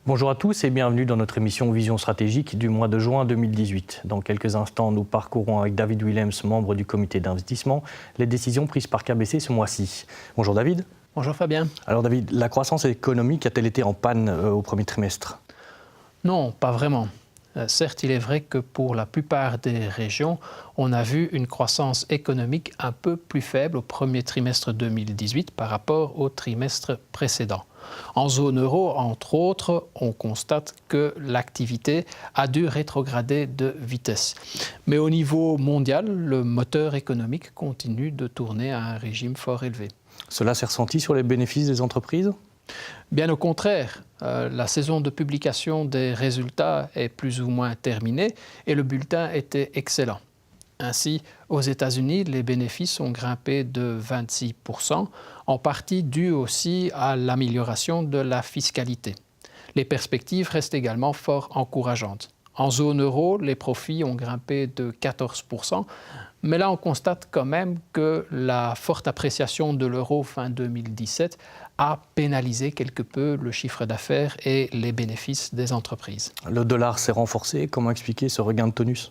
Bonjour à tous et bienvenue dans notre émission Vision stratégique du mois de juin 2018. Dans quelques instants, nous parcourons avec David Willems, membre du comité d'investissement, les décisions prises par KBC ce mois-ci. Bonjour David. Bonjour Fabien. Alors David, la croissance économique a-t-elle été en panne au premier trimestre ? Non, pas vraiment. Certes, il est vrai que pour la plupart des régions, on a vu une croissance économique un peu plus faible au premier trimestre 2018 par rapport au trimestre précédent. En zone euro, entre autres, on constate que l'activité a dû rétrograder de vitesse. Mais au niveau mondial, le moteur économique continue de tourner à un régime fort élevé. Cela s'est ressenti sur les bénéfices des entreprises ? Bien au contraire, la saison de publication des résultats est plus ou moins terminée et le bulletin était excellent. Ainsi, aux États-Unis, les bénéfices ont grimpé de 26%, en partie dû aussi à l'amélioration de la fiscalité. Les perspectives restent également fort encourageantes. En zone euro, les profits ont grimpé de 14%, mais là on constate quand même que la forte appréciation de l'euro fin 2017 a pénalisé quelque peu le chiffre d'affaires et les bénéfices des entreprises. Le dollar s'est renforcé. Comment expliquer ce regain de tonus ?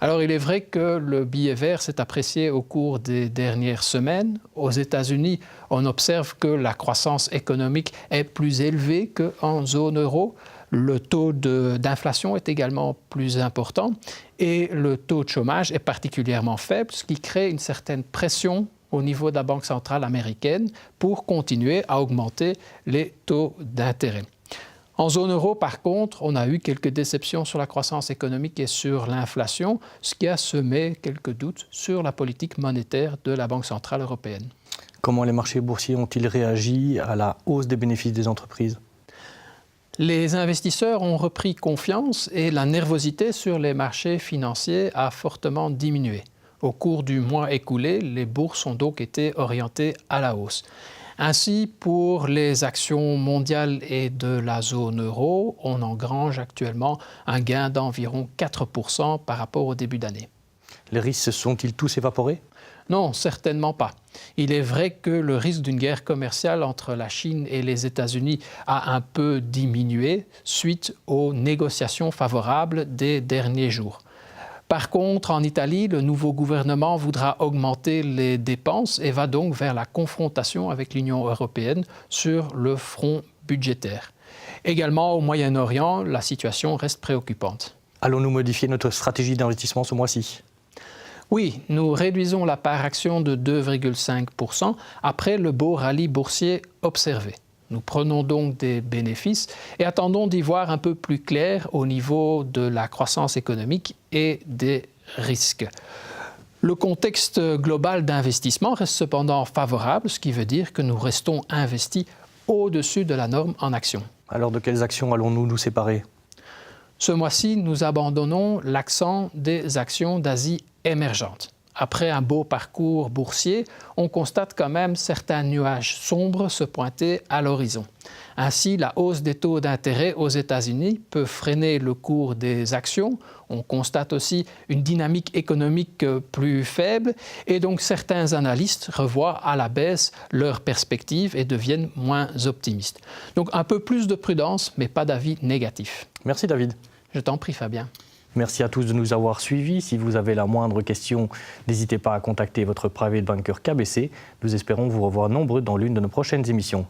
Alors il est vrai que le billet vert s'est apprécié au cours des dernières semaines. Aux États-Unis, on observe que la croissance économique est plus élevée qu'en zone euro. Le taux d'inflation est également plus important et le taux de chômage est particulièrement faible, ce qui crée une certaine pression au niveau de la Banque centrale américaine pour continuer à augmenter les taux d'intérêt. En zone euro, par contre, on a eu quelques déceptions sur la croissance économique et sur l'inflation, ce qui a semé quelques doutes sur la politique monétaire de la Banque centrale européenne. Comment les marchés boursiers ont-ils réagi à la hausse des bénéfices des entreprises ? Les investisseurs ont repris confiance et la nervosité sur les marchés financiers a fortement diminué. Au cours du mois écoulé, les bourses ont donc été orientées à la hausse. Ainsi, pour les actions mondiales et de la zone euro, on engrange actuellement un gain d'environ 4% par rapport au début d'année. Les risques se sont-ils tous évaporés ? Non, certainement pas. Il est vrai que le risque d'une guerre commerciale entre la Chine et les États-Unis a un peu diminué suite aux négociations favorables des derniers jours. Par contre, en Italie, le nouveau gouvernement voudra augmenter les dépenses et va donc vers la confrontation avec l'Union européenne sur le front budgétaire. Également, au Moyen-Orient, la situation reste préoccupante. Allons-nous modifier notre stratégie d'investissement ce mois-ci ? Oui, nous réduisons la part action de 2,5% après le beau rallye boursier observé. Nous prenons donc des bénéfices et attendons d'y voir un peu plus clair au niveau de la croissance économique et des risques. Le contexte global d'investissement reste cependant favorable, ce qui veut dire que nous restons investis au-dessus de la norme en actions. Alors de quelles actions allons-nous nous séparer ? Ce mois-ci, nous abandonnons l'accent des actions d'Asie émergente. Après un beau parcours boursier, on constate quand même certains nuages sombres se pointer à l'horizon. Ainsi, la hausse des taux d'intérêt aux États-Unis peut freiner le cours des actions. On constate aussi une dynamique économique plus faible et donc certains analystes revoient à la baisse leurs perspectives et deviennent moins optimistes. Donc un peu plus de prudence, mais pas d'avis négatif. Merci David. Je t'en prie Fabien. Merci à tous de nous avoir suivis. Si vous avez la moindre question, n'hésitez pas à contacter votre private banker KBC. Nous espérons vous revoir nombreux dans l'une de nos prochaines émissions.